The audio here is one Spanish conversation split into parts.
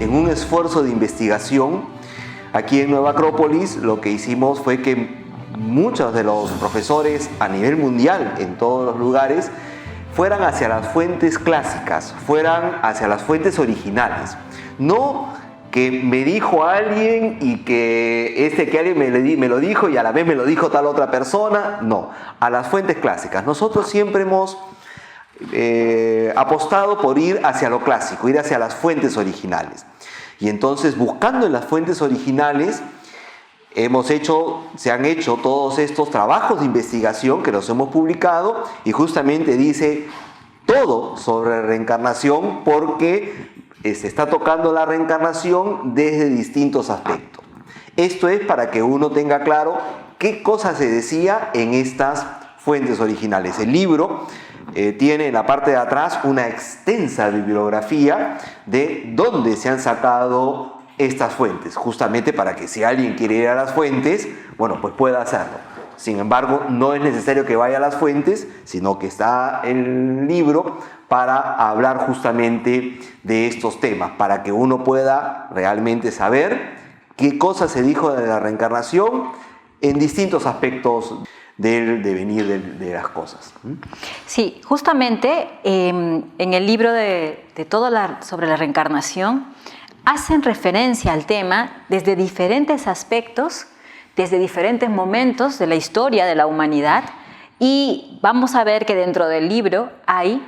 en un esfuerzo de investigación, aquí en Nueva Acrópolis lo que hicimos fue que muchos de los profesores a nivel mundial, en todos los lugares, fueran hacia las fuentes clásicas, fueran hacia las fuentes originales. No que me dijo alguien y que que alguien me lo dijo y a la vez me lo dijo tal otra persona. No, a las fuentes clásicas. Nosotros siempre hemos apostado por ir hacia lo clásico, ir hacia las fuentes originales. Y entonces, buscando en las fuentes originales, se han hecho todos estos trabajos de investigación que los hemos publicado, y justamente dice todo sobre reencarnación, porque se está tocando la reencarnación desde distintos aspectos. Esto es para que uno tenga claro qué cosa se decía en estas fuentes originales. El libro tiene en la parte de atrás una extensa bibliografía de dónde se han sacado estas fuentes, justamente para que si alguien quiere ir a las fuentes, bueno, pues pueda hacerlo. Sin embargo, no es necesario que vaya a las fuentes, sino que está en el libro para hablar justamente de estos temas, para que uno pueda realmente saber qué cosa se dijo de la reencarnación en distintos aspectos del devenir de las cosas. Sí, justamente en el libro de todo sobre la reencarnación, hacen referencia al tema desde diferentes aspectos, desde diferentes momentos de la historia de la humanidad, y vamos a ver que dentro del libro hay,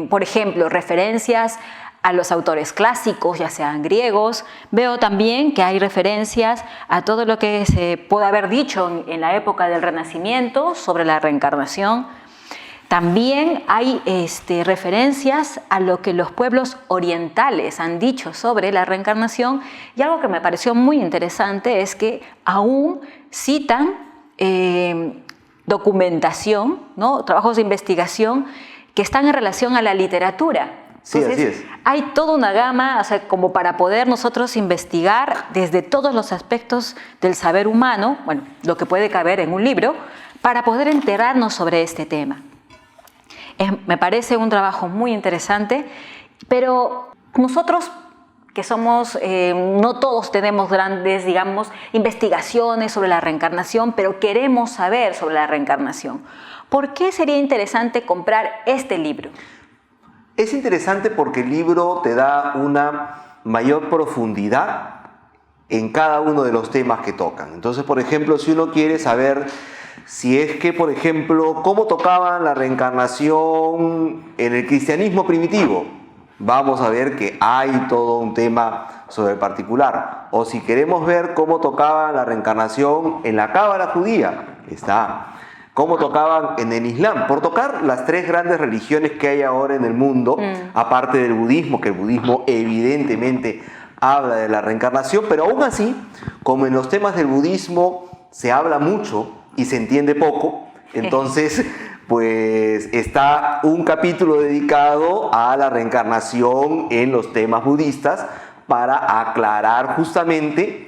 por ejemplo, referencias a los autores clásicos, ya sean griegos. Veo también que hay referencias a todo lo que se puede haber dicho en la época del Renacimiento sobre la reencarnación. También hay referencias a lo que los pueblos orientales han dicho sobre la reencarnación, y algo que me pareció muy interesante es que aún citan documentación, ¿no? Trabajos de investigación que están en relación a la literatura. Entonces, sí, así es. Hay toda una gama, o sea, como para poder nosotros investigar desde todos los aspectos del saber humano, bueno, lo que puede caber en un libro, para poder enterarnos sobre este tema. Me parece un trabajo muy interesante, pero nosotros que somos, no todos tenemos grandes, digamos, investigaciones sobre la reencarnación, pero queremos saber sobre la reencarnación. ¿Por qué sería interesante comprar este libro? Es interesante porque el libro te da una mayor profundidad en cada uno de los temas que tocan. Entonces, por ejemplo, si uno quiere saber si es que, por ejemplo, cómo tocaban la reencarnación en el cristianismo primitivo, vamos a ver que hay todo un tema sobre el particular. O si queremos ver cómo tocaban la reencarnación en la cábala judía, está. Cómo tocaban en el Islam, por tocar las tres grandes religiones que hay ahora en el mundo, aparte del budismo, que el budismo evidentemente habla de la reencarnación, pero aún así, como en los temas del budismo se habla mucho y se entiende poco, entonces pues está un capítulo dedicado a la reencarnación en los temas budistas para aclarar justamente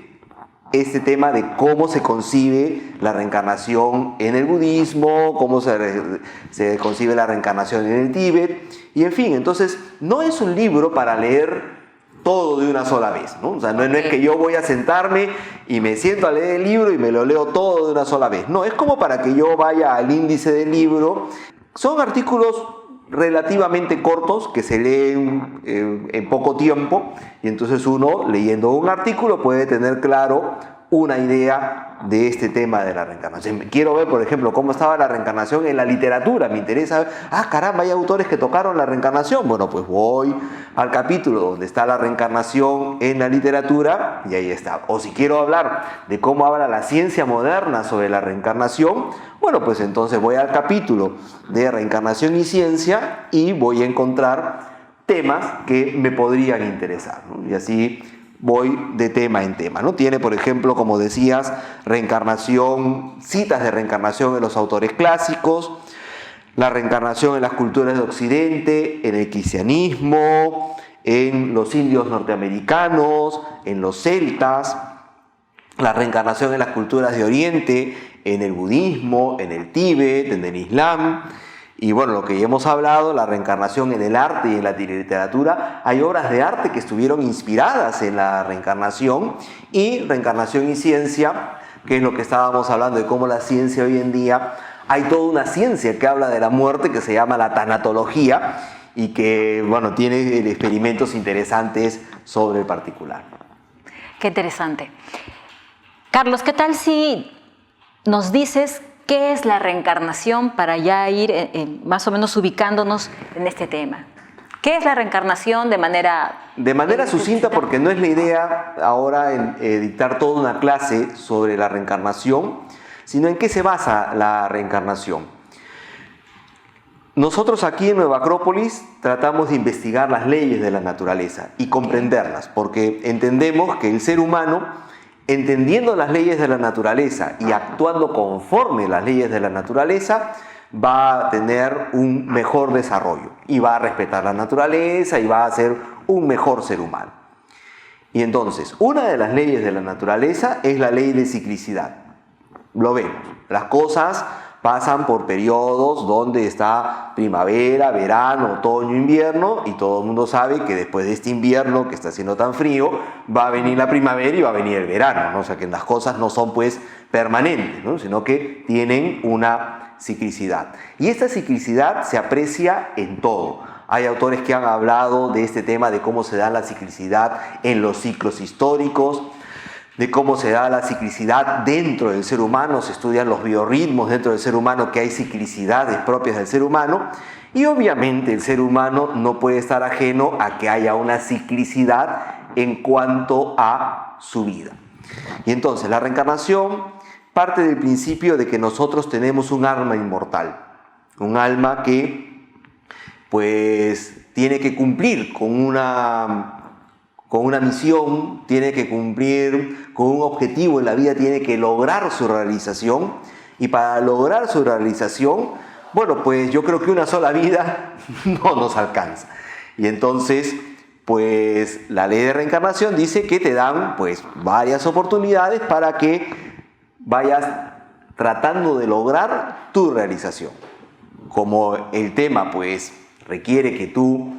este tema de cómo se concibe la reencarnación en el budismo, cómo se concibe la reencarnación en el Tíbet, y en fin, entonces no es un libro para leer todo de una sola vez, ¿no? O sea, no es que yo voy a sentarme y me siento a leer el libro y me lo leo todo de una sola vez. No, es como para que yo vaya al índice del libro. Son artículos relativamente cortos que se leen en poco tiempo, y entonces uno, leyendo un artículo, puede tener claro una idea de este tema de la reencarnación. Quiero ver, por ejemplo, cómo estaba la reencarnación en la literatura. Me interesa, caramba, hay autores que tocaron la reencarnación. Bueno, pues voy al capítulo donde está la reencarnación en la literatura y ahí está. O si quiero hablar de cómo habla la ciencia moderna sobre la reencarnación, bueno, pues entonces voy al capítulo de reencarnación y ciencia y voy a encontrar temas que me podrían interesar, ¿no? Y así voy de tema en tema, ¿no? Tiene, por ejemplo, como decías, reencarnación, citas de reencarnación en los autores clásicos, la reencarnación en las culturas de Occidente, en el cristianismo, en los indios norteamericanos, en los celtas, la reencarnación en las culturas de Oriente, en el budismo, en el Tíbet, en el Islam, Y bueno, lo que ya hemos hablado, la reencarnación en el arte y en la literatura, hay obras de arte que estuvieron inspiradas en la reencarnación, y reencarnación y ciencia, que es lo que estábamos hablando de cómo la ciencia hoy en día, hay toda una ciencia que habla de la muerte que se llama la tanatología y que, bueno, tiene experimentos interesantes sobre el particular. Qué interesante. Carlos, ¿qué tal si nos dices qué es la reencarnación para ya ir más o menos ubicándonos en este tema? ¿Qué es la reencarnación de manera sucinta, porque no es la idea ahora dictar toda una clase sobre la reencarnación, sino en qué se basa la reencarnación? Nosotros aquí en Nueva Acrópolis tratamos de investigar las leyes de la naturaleza y comprenderlas, porque entendemos que el ser humano, entendiendo las leyes de la naturaleza y actuando conforme las leyes de la naturaleza, va a tener un mejor desarrollo y va a respetar la naturaleza y va a ser un mejor ser humano. Y entonces, una de las leyes de la naturaleza es la ley de ciclicidad. Lo vemos, las cosas pasan por periodos donde está primavera, verano, otoño, invierno, y todo el mundo sabe que después de este invierno que está haciendo tan frío, va a venir la primavera y va a venir el verano, ¿no? O sea que las cosas no son pues permanentes, ¿no? Sino que tienen una ciclicidad. Y esta ciclicidad se aprecia en todo. Hay autores que han hablado de este tema, de cómo se da la ciclicidad en los ciclos históricos, de cómo se da la ciclicidad dentro del ser humano. Se estudian los biorritmos dentro del ser humano, que hay ciclicidades propias del ser humano, y obviamente el ser humano no puede estar ajeno a que haya una ciclicidad en cuanto a su vida. Y entonces la reencarnación parte del principio de que nosotros tenemos un alma inmortal, un alma que pues tiene que cumplir con una misión, tiene que cumplir con un objetivo en la vida, tiene que lograr su realización, y para lograr su realización, bueno, pues yo creo que una sola vida no nos alcanza. Y entonces, pues la ley de reencarnación dice que te dan pues varias oportunidades para que vayas tratando de lograr tu realización. Como el tema pues requiere que tú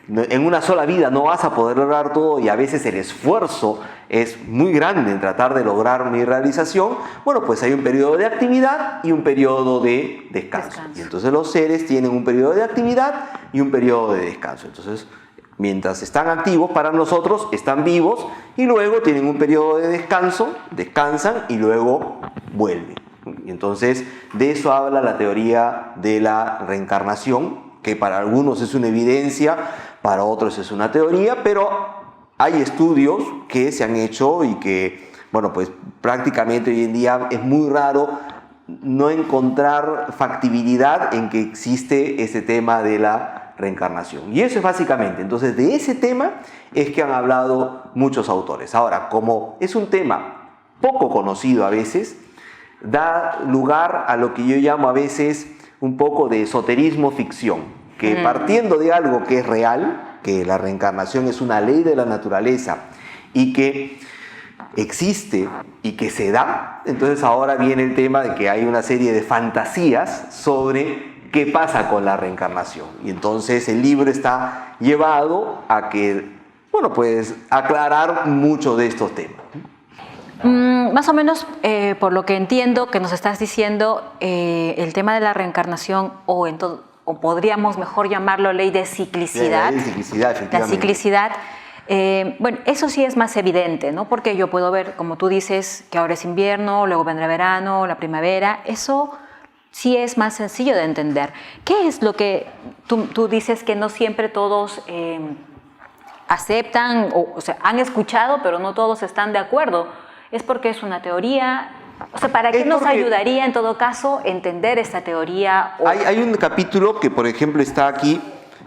en una sola vida no vas a poder lograr todo, y a veces el esfuerzo es muy grande en tratar de lograr mi realización, bueno, pues hay un periodo de actividad y un periodo de descanso. Y entonces los seres tienen un periodo de actividad y un periodo de descanso. Entonces, mientras están activos, para nosotros están vivos, y luego tienen un periodo de descanso, descansan y luego vuelven. Y entonces de eso habla la teoría de la reencarnación, que para algunos es una evidencia, para otros es una teoría, pero hay estudios que se han hecho y que, bueno, pues prácticamente hoy en día es muy raro no encontrar factibilidad en que existe ese tema de la reencarnación. Y eso es básicamente, entonces de ese tema es que han hablado muchos autores. Ahora, como es un tema poco conocido a veces, da lugar a lo que yo llamo a veces un poco de esoterismo ficción, que partiendo de algo que es real, que la reencarnación es una ley de la naturaleza y que existe y que se da, entonces ahora viene el tema de que hay una serie de fantasías sobre qué pasa con la reencarnación. Y entonces el libro está llevado a que, bueno, pues aclarar mucho de estos temas. Más o menos, por lo que entiendo que nos estás diciendo, el tema de la reencarnación, o podríamos mejor llamarlo ley de ciclicidad. La ley de ciclicidad, efectivamente. La ciclicidad, bueno, eso sí es más evidente, ¿no? Porque yo puedo ver, como tú dices, que ahora es invierno, luego vendrá verano, la primavera. Eso sí es más sencillo de entender. ¿Qué es lo que tú dices que no siempre todos aceptan, o sea, han escuchado, pero no todos están de acuerdo? ¿Es porque es una teoría? O sea, ¿para qué nos ayudaría en todo caso entender esta teoría? Hay un capítulo que, por ejemplo, está aquí,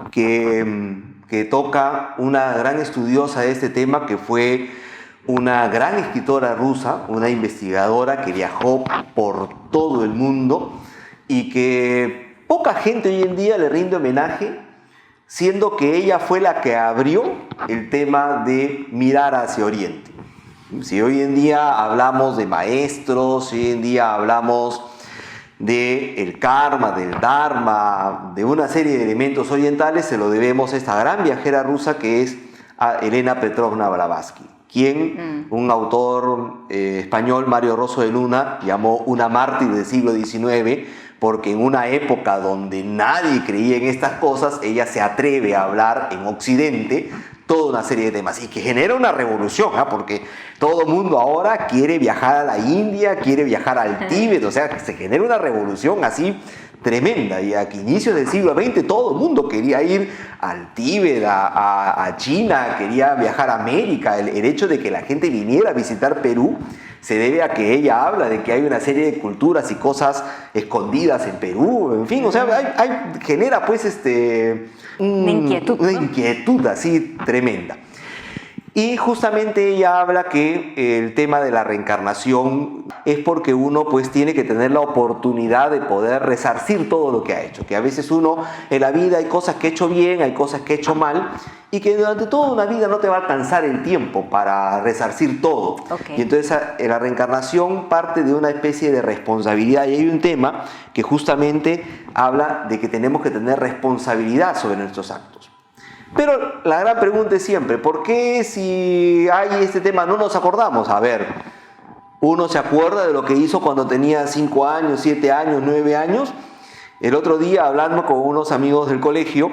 que toca una gran estudiosa de este tema, que fue una gran escritora rusa, una investigadora que viajó por todo el mundo y que poca gente hoy en día le rinde homenaje, siendo que ella fue la que abrió el tema de mirar hacia Oriente. Si hoy en día hablamos de maestros, si hoy en día hablamos del karma, del dharma, de una serie de elementos orientales, se lo debemos a esta gran viajera rusa que es a Elena Petrovna Blavatsky, quien un autor español, Mario Rosso de Luna, llamó una mártir del siglo XIX, porque en una época donde nadie creía en estas cosas, ella se atreve a hablar en Occidente toda una serie de temas y que genera una revolución, porque todo el mundo ahora quiere viajar a la India, quiere viajar al Tíbet, o sea, se genera una revolución así tremenda. Y a inicios del siglo XX todo el mundo quería ir al Tíbet, a China, quería viajar a América. El hecho de que la gente viniera a visitar Perú se debe a que ella habla de que hay una serie de culturas y cosas escondidas en Perú, en fin, o sea, genera pues una inquietud, una ¿no? inquietud así tremenda. Y justamente ella habla que el tema de la reencarnación es porque uno pues tiene que tener la oportunidad de poder resarcir todo lo que ha hecho, que a veces uno en la vida hay cosas que ha hecho bien, hay cosas que ha hecho mal y que durante toda una vida no te va a alcanzar el tiempo para resarcir todo. Okay. Y entonces la reencarnación parte de una especie de responsabilidad y hay un tema que justamente habla de que tenemos que tener responsabilidad sobre nuestros actos. Pero la gran pregunta es siempre, ¿por qué si hay este tema no nos acordamos? A ver, uno se acuerda de lo que hizo cuando tenía 5 años, 7 años, 9 años. El otro día hablando con unos amigos del colegio,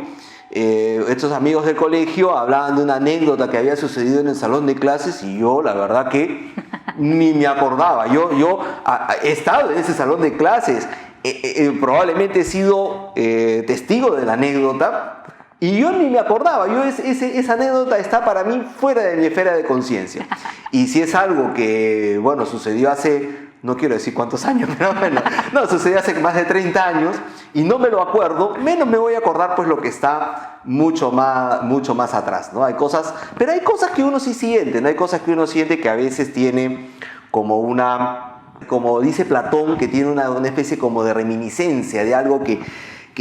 estos amigos del colegio hablaban de una anécdota que había sucedido en el salón de clases y yo la verdad que ni me acordaba. Yo he estado en ese salón de clases, probablemente he sido testigo de la anécdota, y yo ni me acordaba, esa anécdota está para mí fuera de mi esfera de conciencia. Y si es algo que, bueno, sucedió hace, no quiero decir cuántos años, pero bueno, no, sucedió hace más de 30 años y no me lo acuerdo, menos me voy a acordar pues lo que está mucho más atrás, ¿no? Hay cosas, pero hay cosas que uno sí siente, ¿no? Hay cosas que uno siente que a veces tiene como como dice Platón, que tiene una especie como de reminiscencia de algo que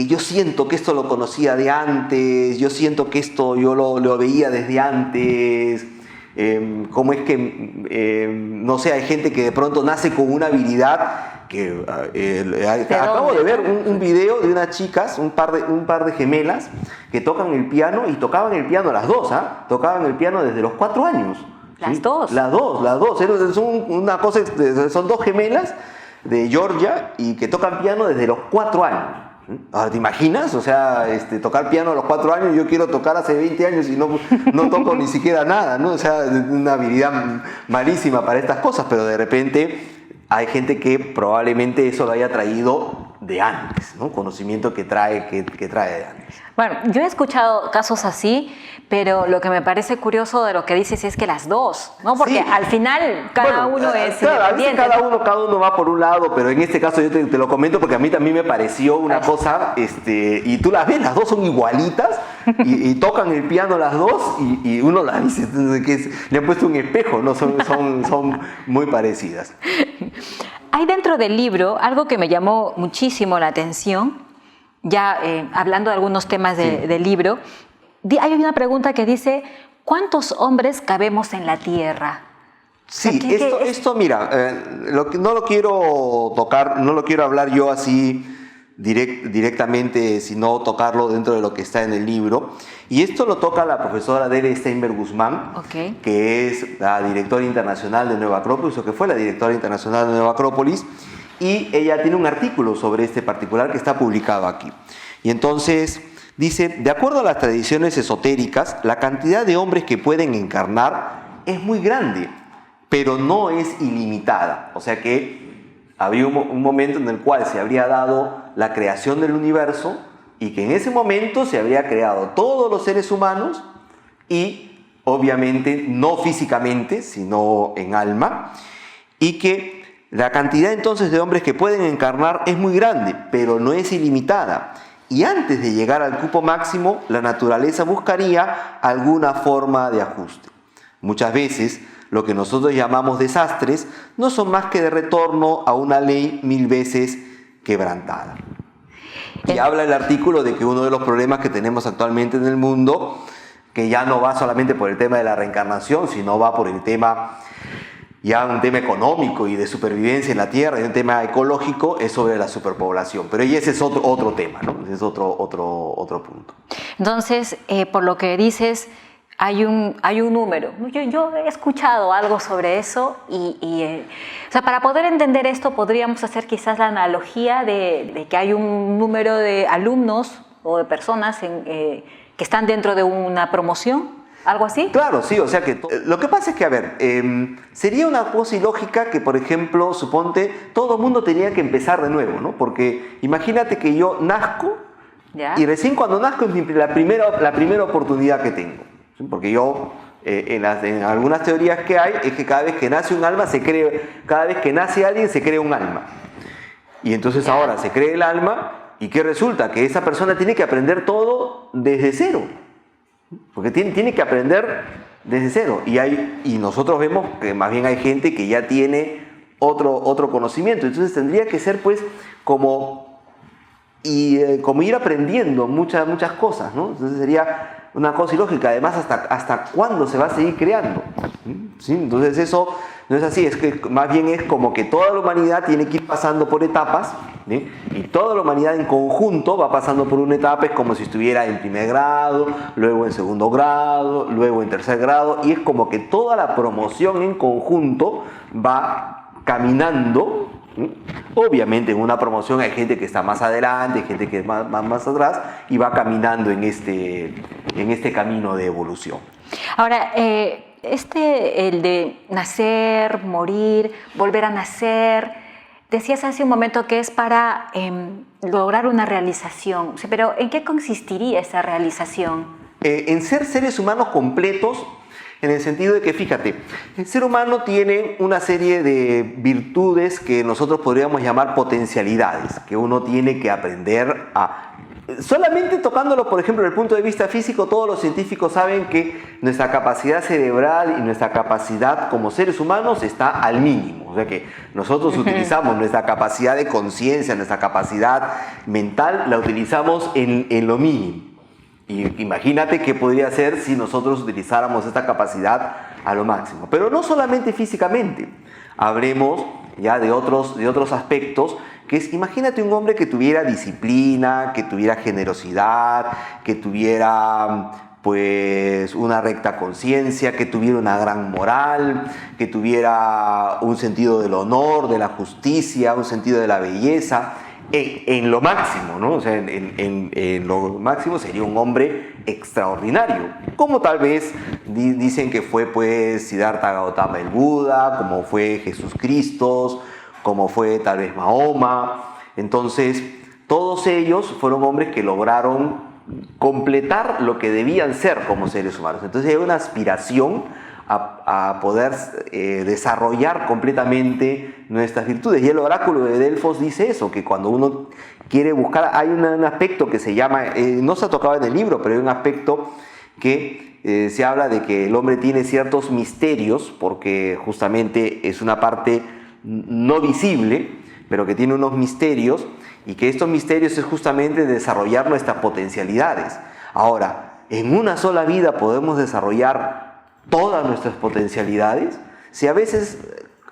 yo siento que esto lo conocía de antes, yo siento que esto yo lo veía desde antes, cómo es que, no sé, hay gente que de pronto nace con una habilidad que acabo de ver un video de unas chicas, un par de gemelas que tocan el piano y tocaban el piano las dos, tocaban el piano desde los 4 años. Las dos. Las dos. Son 2 gemelas de Georgia y que tocan piano desde los 4 años. Ahora, ¿te imaginas? O sea, tocar piano a los 4 años, yo quiero tocar hace 20 años y no toco ni siquiera nada, ¿no? O sea, una habilidad malísima para estas cosas, pero de repente hay gente que probablemente eso lo haya traído de antes, ¿no? Conocimiento que trae de antes. Bueno, yo he escuchado casos así, pero lo que me parece curioso de lo que dices es que las dos, ¿no? Porque sí, al final cada uno es independiente. Cada uno va por un lado, pero en este caso yo te lo comento porque a mí también me pareció una cosa, y tú las ves, las dos son igualitas y tocan el piano las dos y uno las dice que le han puesto un espejo, ¿no? Son muy parecidas. Hay dentro del libro algo que me llamó muchísimo la atención, ya hablando de algunos temas del libro. Hay una pregunta que dice, ¿cuántos hombres cabemos en la Tierra? Sí, esto mira, no lo quiero tocar, no lo quiero hablar yo así directamente, sino tocarlo dentro de lo que está en el libro. Y esto lo toca la profesora Adele Steinberg Guzmán, okay, que es la directora internacional de Nueva Acrópolis, o que fue la directora internacional de Nueva Acrópolis, y ella tiene un artículo sobre este particular que está publicado aquí. Y entonces dice, de acuerdo a las tradiciones esotéricas, la cantidad de hombres que pueden encarnar es muy grande, pero no es ilimitada. O sea que había un momento en el cual se habría dado la creación del universo y que en ese momento se habría creado todos los seres humanos y obviamente no físicamente, sino en alma, y que la cantidad entonces de hombres que pueden encarnar es muy grande, pero no es ilimitada. Y antes de llegar al cupo máximo, la naturaleza buscaría alguna forma de ajuste. Muchas veces, lo que nosotros llamamos desastres no son más que de retorno a una ley 1000 veces quebrantada. Y habla el artículo de que uno de los problemas que tenemos actualmente en el mundo, que ya no va solamente por el tema de la reencarnación, sino va por el tema Ya un tema económico y de supervivencia en la Tierra y un tema ecológico es sobre la superpoblación. Pero ese es otro tema, ¿no? Ese es otro punto. Entonces, por lo que dices, hay un número. Yo he escuchado algo sobre eso o sea, para poder entender esto podríamos hacer quizás la analogía de que hay un número de alumnos o de personas que están dentro de una promoción. ¿Algo así? Claro, sí, o sea que lo que pasa es que, a ver, sería una cosa ilógica que, por ejemplo, suponte, todo el mundo tenía que empezar de nuevo, ¿no? Porque imagínate que yo nazco ¿Ya? y recién cuando nazco es la primera oportunidad que tengo, ¿sí? Porque yo, en algunas teorías que hay, es que cada vez que nace un alma, cada vez que nace alguien se crea un alma. Y entonces ahora se crea el alma y ¿qué resulta? Que esa persona tiene que aprender todo desde cero. Porque tiene que aprender desde cero. Y nosotros vemos que más bien hay gente que ya tiene otro conocimiento. Entonces tendría que ser pues como ir aprendiendo muchas cosas, ¿no? Entonces sería una cosa ilógica. Además, ¿hasta cuándo se va a seguir creando? ¿Sí? Entonces eso no es así. Es que más bien es como que toda la humanidad tiene que ir pasando por etapas, ¿sí? Y toda la humanidad en conjunto va pasando por una etapa. Es como si estuviera en primer grado, luego en segundo grado, luego en tercer grado. Y es como que toda la promoción en conjunto va caminando. Obviamente en una promoción hay gente que está más adelante, hay gente que es más atrás y va caminando en este camino de evolución. Ahora, el de nacer, morir, volver a nacer, decías hace un momento que es para lograr una realización, pero ¿en qué consistiría esa realización? En ser seres humanos completos, en el sentido de que, fíjate, el ser humano tiene una serie de virtudes que nosotros podríamos llamar potencialidades, que uno tiene que aprender a... Solamente tocándolo, por ejemplo, desde el punto de vista físico, todos los científicos saben que nuestra capacidad cerebral y nuestra capacidad como seres humanos está al mínimo. O sea que nosotros utilizamos nuestra capacidad de conciencia, nuestra capacidad mental, la utilizamos en lo mínimo. Y imagínate qué podría ser si nosotros utilizáramos esta capacidad a lo máximo. Pero no solamente físicamente, hablemos ya de otros aspectos, que es, imagínate un hombre que tuviera disciplina, que tuviera generosidad, que tuviera pues una recta conciencia, que tuviera una gran moral, que tuviera un sentido del honor, de la justicia, un sentido de la belleza. En lo máximo, ¿no? O sea, en lo máximo sería un hombre extraordinario, como tal vez dicen que fue pues Siddhartha Gautama el Buda, como fue Jesús Cristo, como fue tal vez Mahoma. Entonces, todos ellos fueron hombres que lograron completar lo que debían ser como seres humanos. Entonces hay una aspiración a poder desarrollar completamente nuestras virtudes. Y el oráculo de Delfos dice eso, que cuando uno quiere buscar, hay un aspecto que se llama, no se ha tocado en el libro, pero hay un aspecto que se habla de que el hombre tiene ciertos misterios, porque justamente es una parte no visible, pero que tiene unos misterios, y que estos misterios es justamente desarrollar nuestras potencialidades. Ahora, en una sola vida podemos desarrollar todas nuestras potencialidades. Si a veces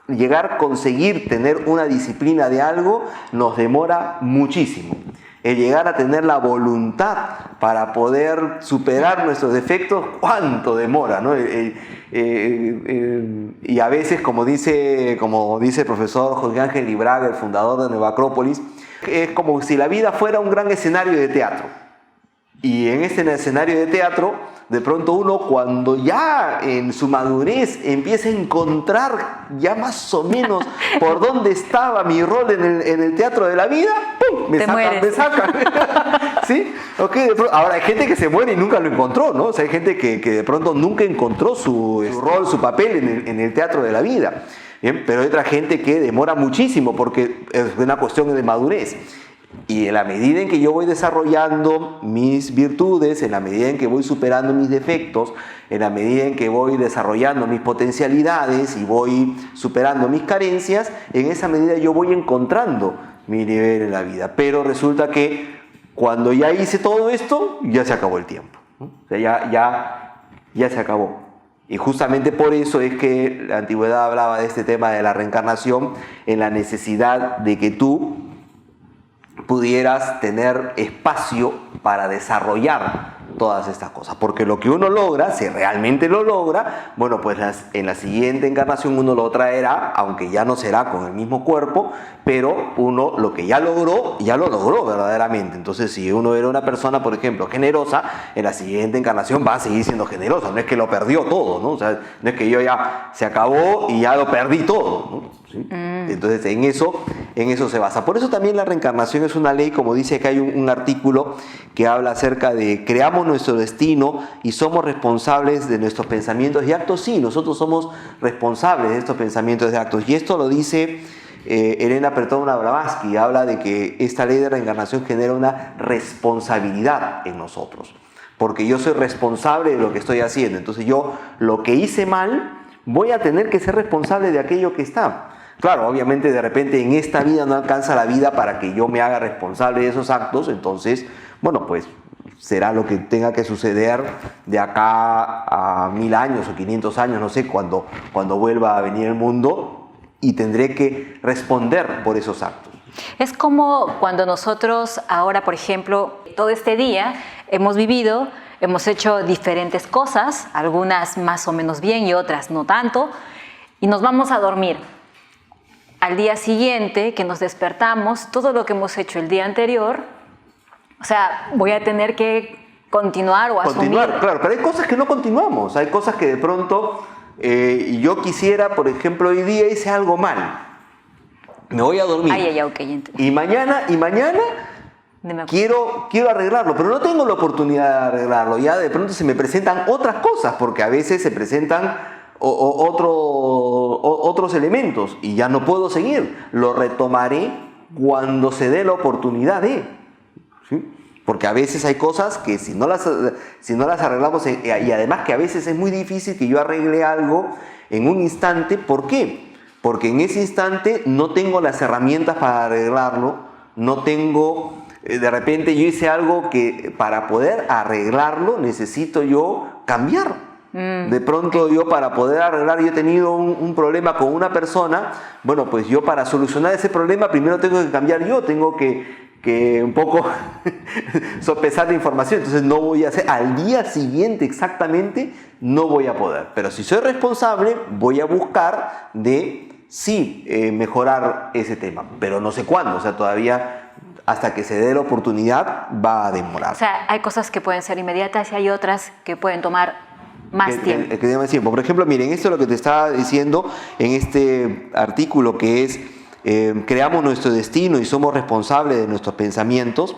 llegar a conseguir tener una disciplina de algo nos demora muchísimo. El llegar a tener la voluntad para poder superar nuestros defectos, ¿cuánto demora, ¿no? Y a veces, como dice el profesor José Ángel Libraga, el fundador de Nueva Acrópolis, es como si la vida fuera un gran escenario de teatro. Y en este escenario de teatro, de pronto uno, cuando ya en su madurez empieza a encontrar ya más o menos por dónde estaba mi rol en el teatro de la vida, ¡pum! Me sacan. ¿Sí? Okay, ahora hay gente que se muere y nunca lo encontró, ¿no? O sea, hay gente que de pronto nunca encontró su rol, su papel en el teatro de la vida. ¿Bien? Pero hay otra gente que demora muchísimo porque es una cuestión de madurez. Y en la medida en que yo voy desarrollando mis virtudes, en la medida en que voy superando mis defectos, en la medida en que voy desarrollando mis potencialidades y voy superando mis carencias, en esa medida yo voy encontrando mi nivel en la vida. Pero resulta que cuando ya hice todo esto, ya se acabó el tiempo, ¿no? O sea, ya se acabó. Y justamente por eso es que la antigüedad hablaba de este tema de la reencarnación, en la necesidad de que tú pudieras tener espacio para desarrollar todas estas cosas, porque lo que uno logra, si realmente lo logra, bueno, pues en la siguiente encarnación uno lo traerá, aunque ya no será con el mismo cuerpo, pero uno lo que ya lo logró verdaderamente. Entonces, si uno era una persona, por ejemplo, generosa, en la siguiente encarnación va a seguir siendo generosa, no es que lo perdió todo, ¿no? O sea, no es que yo ya se acabó y ya lo perdí todo, ¿no? ¿Sí? Entonces, en eso se basa. Por eso también la reencarnación es una ley, como dice que hay un artículo que habla acerca de creamos nuestro destino y somos responsables de nuestros pensamientos y actos. Sí, nosotros somos responsables de estos pensamientos y actos. Y esto lo dice Elena Petrovna Blavatsky, habla de que esta ley de reencarnación genera una responsabilidad en nosotros. Porque yo soy responsable de lo que estoy haciendo. Entonces yo, lo que hice mal, voy a tener que ser responsable de aquello que está. Claro, obviamente de repente en esta vida no alcanza la vida para que yo me haga responsable de esos actos, entonces, bueno, pues será lo que tenga que suceder de acá a 1000 años o 500 años, no sé, cuando vuelva a venir el mundo y tendré que responder por esos actos. Es como cuando nosotros ahora, por ejemplo, todo este día hemos vivido, hemos hecho diferentes cosas, algunas más o menos bien y otras no tanto, y nos vamos a dormir. Al día siguiente que nos despertamos, todo lo que hemos hecho el día anterior, o sea, voy a tener que continuar o asumir. Continuar, claro, pero hay cosas que no continuamos, hay cosas que de pronto yo quisiera, por ejemplo, hoy día hice algo mal, me voy a dormir. Okay, y mañana quiero arreglarlo, pero no tengo la oportunidad de arreglarlo, ya de pronto se me presentan otras cosas, porque a veces se presentan otros elementos y ya no puedo seguir. Lo retomaré cuando se dé la oportunidad de. ¿Sí? Porque a veces hay cosas que si no las arreglamos, y además que a veces es muy difícil que yo arregle algo en un instante. ¿Por qué? Porque en ese instante no tengo las herramientas para arreglarlo, no tengo, de repente yo hice algo que para poder arreglarlo necesito yo cambiar. De pronto yo para poder arreglar, yo he tenido un problema con una persona, bueno, pues yo para solucionar ese problema primero tengo que cambiar yo, tengo que un poco sopesar la información, entonces no voy a hacer, al día siguiente exactamente no voy a poder, pero si soy responsable voy a buscar de sí mejorar ese tema, pero no sé cuándo, o sea, todavía hasta que se dé la oportunidad va a demorar. O sea, hay cosas que pueden ser inmediatas y hay otras que pueden tomar más tiempo. Que más tiempo. Por ejemplo, miren, esto es lo que te estaba diciendo en este artículo que es creamos nuestro destino y somos responsables de nuestros pensamientos.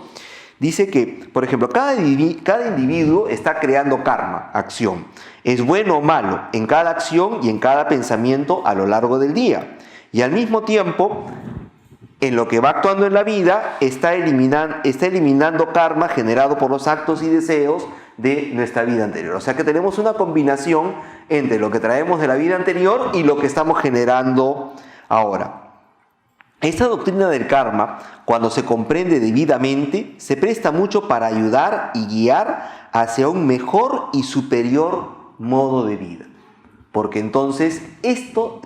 Dice que, por ejemplo, cada individuo está creando karma, acción. Es bueno o malo en cada acción y en cada pensamiento a lo largo del día. Y al mismo tiempo, en lo que va actuando en la vida, está eliminando karma generado por los actos y deseos de nuestra vida anterior. O sea que tenemos una combinación entre lo que traemos de la vida anterior y lo que estamos generando ahora. Esta doctrina del karma, cuando se comprende debidamente, se presta mucho para ayudar y guiar hacia un mejor y superior modo de vida. Porque entonces,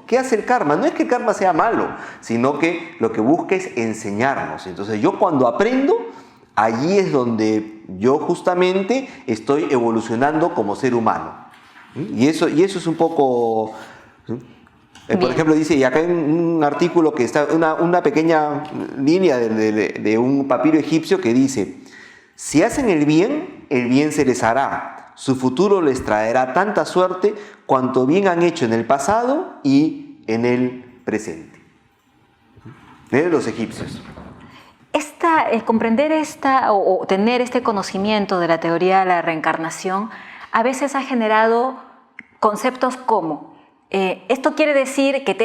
¿qué hace el karma? No es que el karma sea malo, sino que lo que busca es enseñarnos. Entonces yo cuando aprendo, allí es donde yo justamente estoy evolucionando como ser humano. Y eso es un poco... Por ejemplo, dice, y acá hay un artículo que está, una pequeña línea de un papiro egipcio que dice, si hacen el bien se les hará. Su futuro les traerá tanta suerte cuanto bien han hecho en el pasado y en el presente. De los egipcios. Comprender o tener este conocimiento de la teoría de la reencarnación a veces ha generado conceptos como esto quiere decir que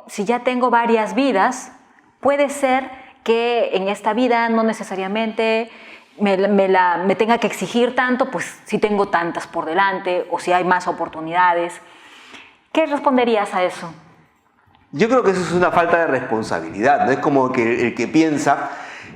si ya tengo varias vidas, puede ser que en esta vida no necesariamente me tenga que exigir tanto, pues si tengo tantas por delante o si hay más oportunidades. ¿Qué responderías a eso? Yo creo que eso es una falta de responsabilidad, ¿no? Es como que el que piensa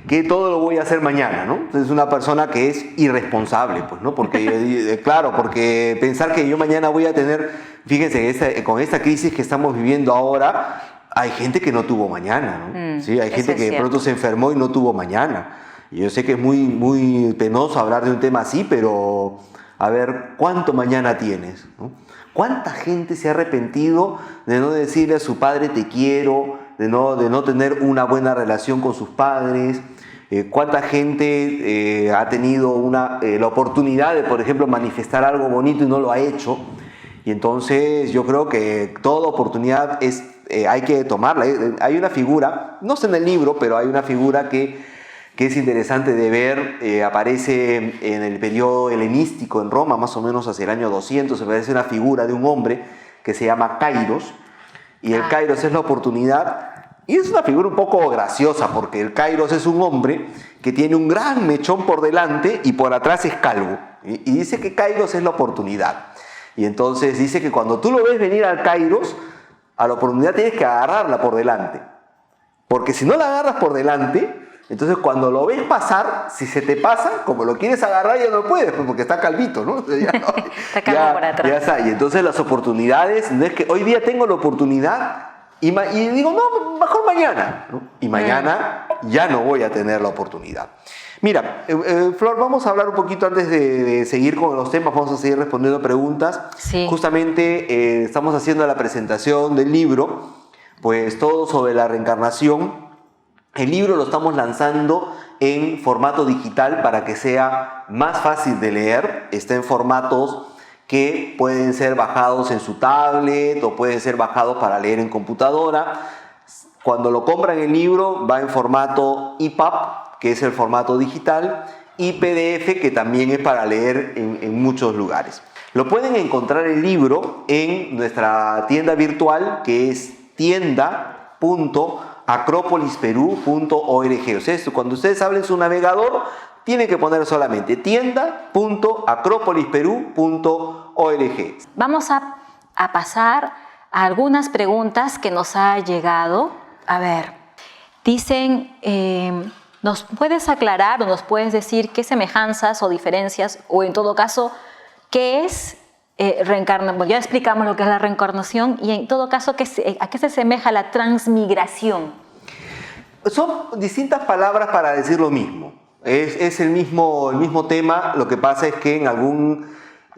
que todo lo voy a hacer mañana, ¿no? Entonces es una persona que es irresponsable, pues, ¿no? Porque, claro, porque pensar que yo mañana voy a tener, fíjense, con esta crisis que estamos viviendo ahora, hay gente que no tuvo mañana, ¿no? Sí, hay gente que de pronto se enfermó y no tuvo mañana. Y yo sé que es muy, muy penoso hablar de un tema así, pero a ver, ¿cuánto mañana tienes, ¿no? ¿Cuánta gente se ha arrepentido de no decirle a su padre te quiero, de no tener una buena relación con sus padres? ¿Cuánta gente ha tenido la oportunidad de, por ejemplo, manifestar algo bonito y no lo ha hecho? Y entonces yo creo que toda oportunidad hay que tomarla. Hay una figura, no está en el libro, pero hay una figura que es interesante de ver, aparece en el periodo helenístico en Roma, más o menos hacia el año 200, aparece una figura de un hombre que se llama Kairos, y el Kairos es la oportunidad, y es una figura un poco graciosa, porque el Kairos es un hombre que tiene un gran mechón por delante y por atrás es calvo, y dice que Kairos es la oportunidad, y entonces dice que cuando tú lo ves venir al Kairos, a la oportunidad tienes que agarrarla por delante, porque si no la agarras por delante, entonces cuando lo ves pasar, si se te pasa, como lo quieres agarrar ya no puedes, pues porque está calvito, ¿no? Está calvo por atrás. Ya está. Y entonces las oportunidades, no es que hoy día tengo la oportunidad y digo, no, mejor mañana, ¿no? Y mañana ya no voy a tener la oportunidad. Mira, Flor, vamos a hablar un poquito antes de seguir con los temas, vamos a seguir respondiendo preguntas. Sí. Justamente estamos haciendo la presentación del libro, pues todo sobre la reencarnación. El libro lo estamos lanzando en formato digital para que sea más fácil de leer. Está en formatos que pueden ser bajados en su tablet o pueden ser bajados para leer en computadora. Cuando lo compran el libro va en formato EPUB, que es el formato digital, y PDF, que también es para leer en muchos lugares. Lo pueden encontrar el libro en nuestra tienda virtual, que es tienda.acropolisperú.org. O sea, cuando ustedes abren su navegador, tienen que poner solamente tienda.acropolisperú.org. Vamos a pasar a algunas preguntas que nos ha llegado. A ver, dicen, ¿nos puedes aclarar o nos puedes decir qué semejanzas o diferencias, o en todo caso, qué es reencarnación? Bueno, ya explicamos lo que es la reencarnación, y en todo caso, ¿a qué se asemeja la transmigración? Son distintas palabras para decir lo mismo. Es el mismo tema, lo que pasa es que en algún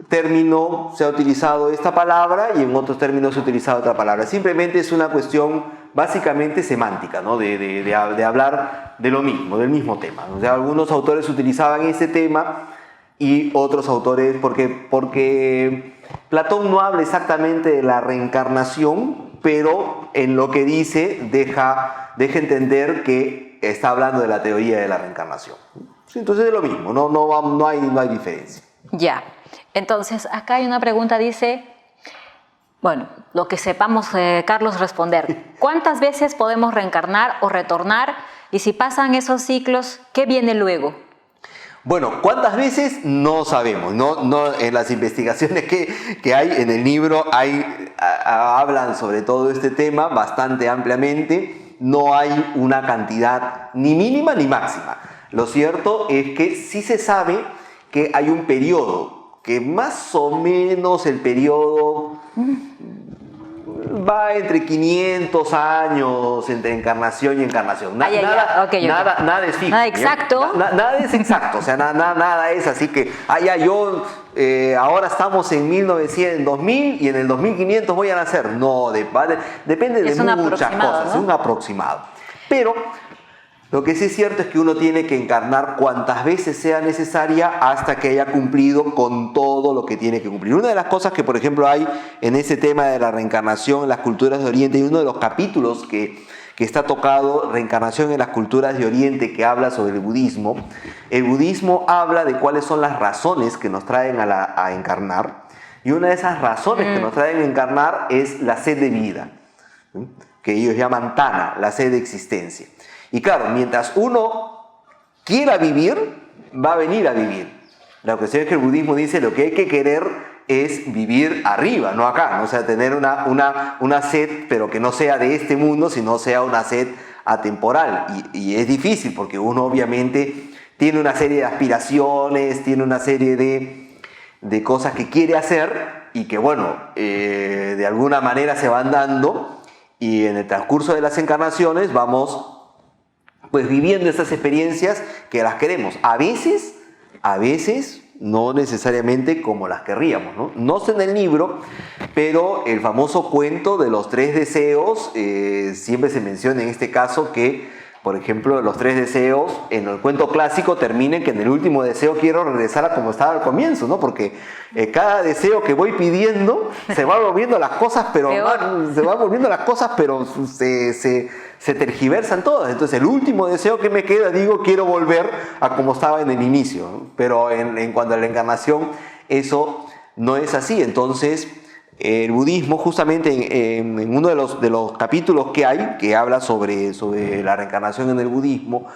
término se ha utilizado esta palabra y en otros términos se ha utilizado otra palabra. Simplemente es una cuestión básicamente semántica, ¿no? de hablar de lo mismo, del mismo tema. O sea, algunos autores utilizaban ese tema y otros autores, porque Platón no habla exactamente de la reencarnación, pero en lo que dice deja entender que está hablando de la teoría de la reencarnación. Sí, entonces es lo mismo, no hay diferencia. Ya, entonces acá hay una pregunta, dice, bueno, lo que sepamos, Carlos, responder. ¿Cuántas veces podemos reencarnar o retornar? Y si pasan esos ciclos, ¿qué viene luego? Bueno, ¿cuántas veces? No sabemos. No, en las investigaciones que hay en el libro hablan sobre todo este tema bastante ampliamente. No hay una cantidad ni mínima ni máxima. Lo cierto es que sí se sabe que hay un periodo, que más o menos el periodo va entre 500 años entre encarnación y encarnación. Nada es fijo. Nada exacto. Nada es exacto, o sea, nada es así que, ahora estamos en 2000 y en el 2500 voy a nacer. No, depende de muchas cosas, ¿no? Es un aproximado. Pero lo que sí es cierto es que uno tiene que encarnar cuantas veces sea necesaria hasta que haya cumplido con todo lo que tiene que cumplir. Una de las cosas que, por ejemplo, hay en ese tema de la reencarnación en las culturas de Oriente, y uno de los capítulos que está tocado, reencarnación en las culturas de Oriente, que habla sobre el budismo habla de cuáles son las razones que nos traen a encarnar, y una de esas razones que nos traen a encarnar es la sed de vida, que ellos llaman Tana, la sed de existencia. Y claro, mientras uno quiera vivir, va a venir a vivir. La cuestión es que el budismo dice lo que hay que querer es vivir arriba, no acá, ¿no? O sea, tener una sed, pero que no sea de este mundo, sino sea una sed atemporal. Y es difícil porque uno obviamente tiene una serie de aspiraciones, tiene una serie de cosas que quiere hacer y que, bueno, de alguna manera se van dando, y en el transcurso de las encarnaciones vamos pues viviendo esas experiencias que las queremos. A veces no necesariamente como las querríamos, ¿no? No está en el libro, pero el famoso cuento de los 3 deseos, siempre se menciona en este caso que, por ejemplo, los 3 deseos en el cuento clásico terminen que en el último deseo quiero regresar a como estaba al comienzo, ¿no? Porque cada deseo que voy pidiendo se va volviendo las cosas, pero se tergiversan todas. Entonces el último deseo que me queda, digo, quiero volver a como estaba en el inicio, ¿no? Pero en cuanto a la encarnación, eso no es así. Entonces el budismo, justamente en uno de los capítulos que hay, que habla sobre la reencarnación en el budismo,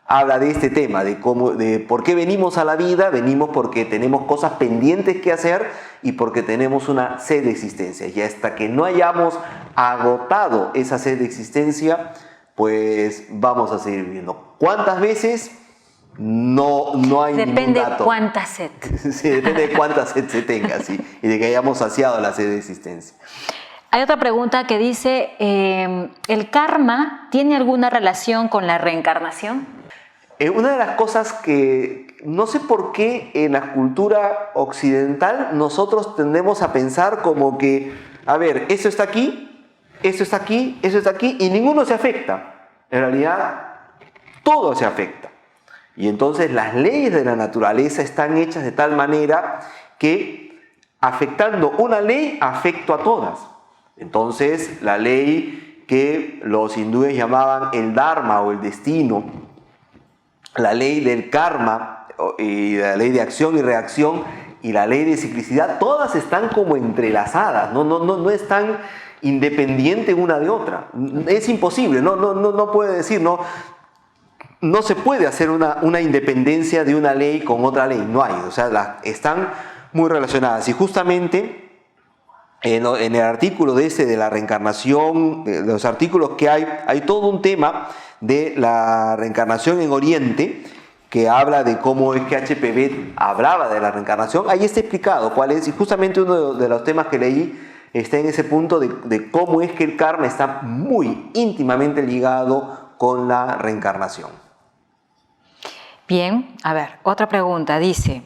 habla de este tema, de por qué venimos a la vida. Venimos porque tenemos cosas pendientes que hacer y porque tenemos una sed de existencia. Y hasta que no hayamos agotado esa sed de existencia, pues vamos a seguir viviendo. ¿Cuántas veces? No hay ningún dato. Depende de cuánta sed. Sí, depende de cuánta sed se tenga, sí, y de que hayamos saciado la sed de existencia. Hay otra pregunta que dice, ¿el karma tiene alguna relación con la reencarnación? Una de las cosas que no sé por qué en la cultura occidental nosotros tendemos a pensar como que, a ver, esto está aquí, esto está aquí, esto está aquí, y ninguno se afecta. En realidad, todo se afecta. Y entonces las leyes de la naturaleza están hechas de tal manera que afectando una ley, afecto a todas. Entonces la ley que los hindúes llamaban el dharma o el destino, la ley del karma y la ley de acción y reacción y la ley de ciclicidad, todas están como entrelazadas, no están independientes una de otra. Es imposible, no puede decir, no se puede hacer una independencia de una ley con otra ley, no hay, o sea, están muy relacionadas. Y justamente en el artículo de la reencarnación, de los artículos que hay todo un tema de la reencarnación en Oriente, que habla de cómo es que HPB hablaba de la reencarnación. Ahí está explicado cuál es, y justamente uno de los temas que leí está en ese punto de cómo es que el karma está muy íntimamente ligado con la reencarnación. Bien, a ver, otra pregunta. Dice,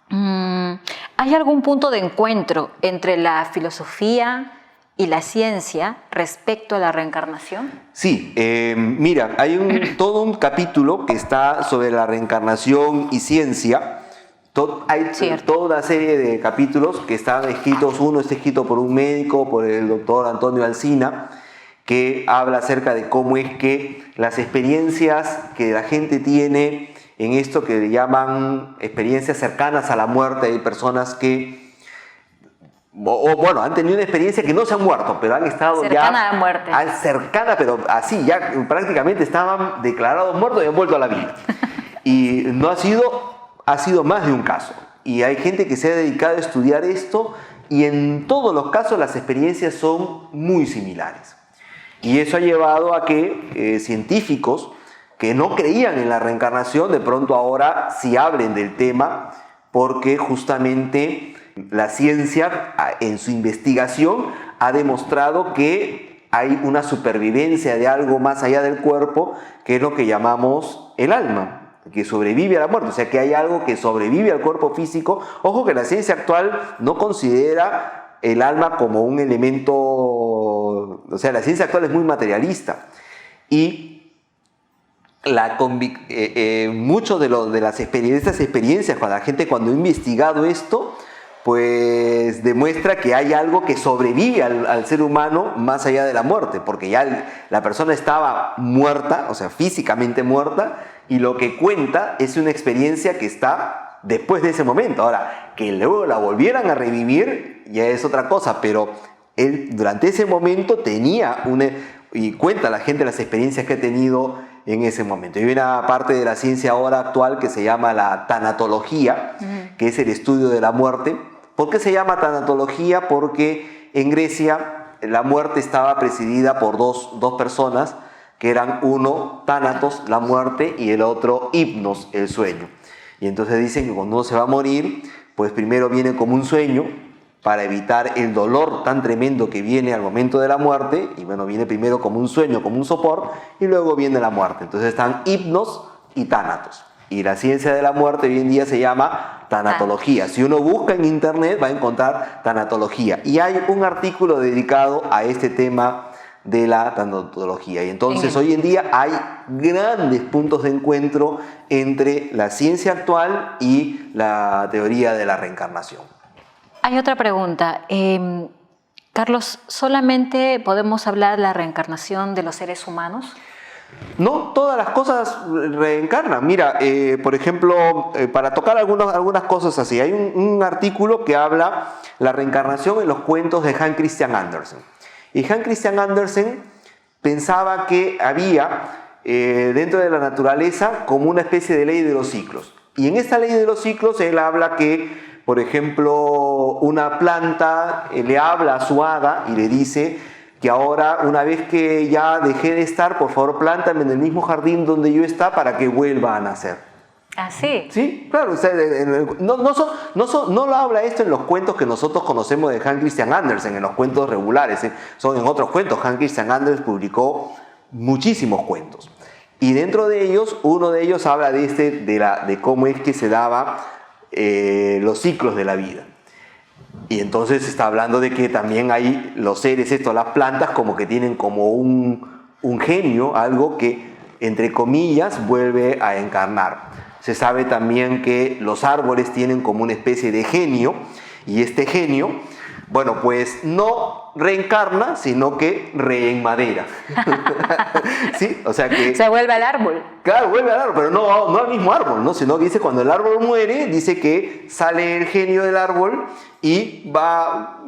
¿hay algún punto de encuentro entre la filosofía y la ciencia respecto a la reencarnación? Sí, mira, hay todo un capítulo que está sobre la reencarnación y ciencia. Hay toda una serie de capítulos que están escritos, uno está escrito por un médico, por el doctor Antonio Alsina, que habla acerca de cómo es que las experiencias que la gente tiene en esto que le llaman experiencias cercanas a la muerte. Hay personas que, bueno, han tenido una experiencia que no se han muerto, pero han estado cercana a la muerte. Cercana, pero así, ya prácticamente estaban declarados muertos y han vuelto a la vida. Y no ha sido más de un caso. Y hay gente que se ha dedicado a estudiar esto y en todos los casos las experiencias son muy similares. Y eso ha llevado a que científicos que no creían en la reencarnación, de pronto ahora sí hablen del tema, porque justamente la ciencia en su investigación ha demostrado que hay una supervivencia de algo más allá del cuerpo, que es lo que llamamos el alma, que sobrevive a la muerte, o sea que hay algo que sobrevive al cuerpo físico. Ojo que la ciencia actual no considera el alma como un elemento, o sea, la ciencia actual es muy materialista y muchos de estas experiencias, cuando la gente cuando ha investigado esto, pues demuestra que hay algo que sobrevive al ser humano más allá de la muerte, porque ya la persona estaba muerta, o sea, físicamente muerta, y lo que cuenta es una experiencia que está después de ese momento. Ahora, que luego la volvieran a revivir ya es otra cosa, pero él durante ese momento tenía y cuenta a la gente las experiencias que ha tenido en ese momento. Y hay una parte de la ciencia ahora actual que se llama la tanatología, que es el estudio de la muerte. ¿Por qué se llama tanatología? Porque en Grecia la muerte estaba presidida por dos personas, que eran uno Tánatos, la muerte, y el otro Hipnos, el sueño. Y entonces dicen que cuando uno se va a morir, pues primero viene como un sueño para evitar el dolor tan tremendo que viene al momento de la muerte, y bueno, viene primero como un sueño, como un sopor, y luego viene la muerte. Entonces están Hipnos y Tánatos. Y la ciencia de la muerte hoy en día se llama tanatología. Si uno busca en internet va a encontrar tanatología. Y hay un artículo dedicado a este tema de la tanatología. Y entonces hoy en día hay grandes puntos de encuentro entre la ciencia actual y la teoría de la reencarnación. Hay otra pregunta. Carlos, ¿solamente podemos hablar de la reencarnación de los seres humanos? No, todas las cosas reencarnan. Mira, por ejemplo, para tocar algunas cosas así, hay un artículo que habla la reencarnación en los cuentos de Hans Christian Andersen. Y Hans Christian Andersen pensaba que había dentro de la naturaleza como una especie de ley de los ciclos. Y en esta ley de los ciclos él habla que, por ejemplo, una planta le habla a su hada y le dice que ahora, una vez que ya dejé de estar, por favor plántame en el mismo jardín donde yo estaba para que vuelva a nacer. ¿Ah, sí? Sí, claro. O sea, no lo habla esto en los cuentos que nosotros conocemos de Hans Christian Andersen, en los cuentos regulares. Son en otros cuentos. Hans Christian Andersen publicó muchísimos cuentos. Y dentro de ellos, uno de ellos habla de cómo es que se daban los ciclos de la vida. Y entonces está hablando de que también hay los seres, las plantas, como que tienen como un genio, algo que, entre comillas, vuelve a encarnar. Se sabe también que los árboles tienen como una especie de genio, y este genio, bueno, pues no reencarna, sino que reenmadera. ¿Sí? O sea que... Se vuelve al árbol. Claro, vuelve al árbol, pero no al mismo árbol, ¿no? Sino que dice cuando el árbol muere, dice que sale el genio del árbol y va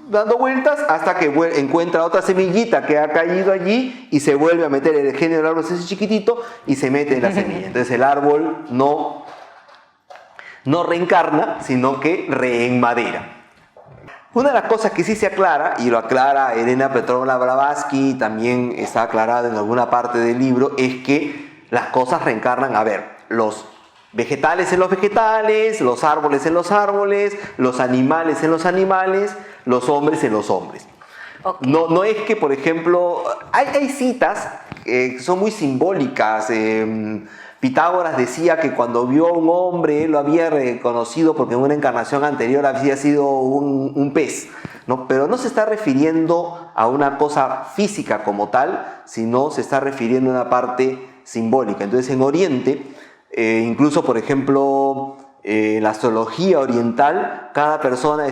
dando vueltas hasta que encuentra otra semillita que ha caído allí y se vuelve a meter el genio del árbol, ese chiquitito, y se mete en la semilla. Entonces el árbol no reencarna, sino que reenmadera. Una de las cosas que sí se aclara, y lo aclara Elena Petrovna Blavatsky, también está aclarado en alguna parte del libro, es que las cosas reencarnan, los vegetales en los vegetales, los árboles en los árboles, los animales en los animales, los hombres en los hombres. Okay. No es que, por ejemplo, hay citas que son muy simbólicas. Pitágoras decía que cuando vio a un hombre lo había reconocido porque en una encarnación anterior había sido un pez, ¿no? Pero no se está refiriendo a una cosa física como tal, sino se está refiriendo a una parte simbólica. Entonces en Oriente, incluso por ejemplo en la astrología oriental, cada persona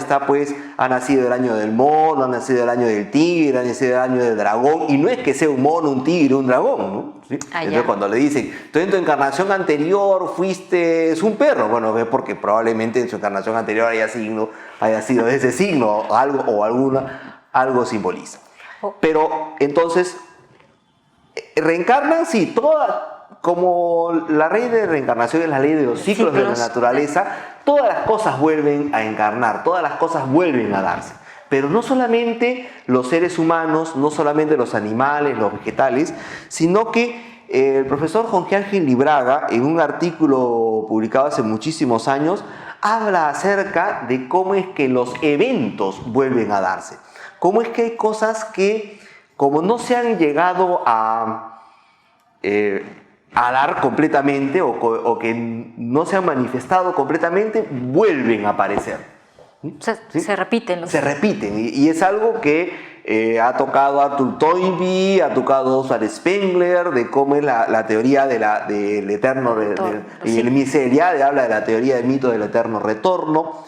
ha nacido el año del mono, ha nacido el año del tigre, ha nacido el año del dragón, y no es que sea un mono, un tigre, un dragón, ¿no? ¿Sí? Entonces cuando le dicen, tú en tu encarnación anterior fuiste un perro, bueno, es porque probablemente en su encarnación anterior haya sido de ese signo, algo simboliza. Pero entonces, reencarnan, sí, como la ley de reencarnación es la ley de los ciclos de la naturaleza, todas las cosas vuelven a encarnar, todas las cosas vuelven a darse. Pero no solamente los seres humanos, no solamente los animales, los vegetales, sino que el profesor Jorge Ángel Libraga, en un artículo publicado hace muchísimos años, habla acerca de cómo es que los eventos vuelven a darse. Cómo es que hay cosas que, como no se han llegado a dar completamente o que no se han manifestado completamente, vuelven a aparecer. ¿Sí? Se repiten. Se repiten, y es algo que ha tocado Arthur Toynbee, ha tocado Oswald Spengler, de cómo es la teoría del eterno y el Eliade habla de la teoría del mito del eterno retorno.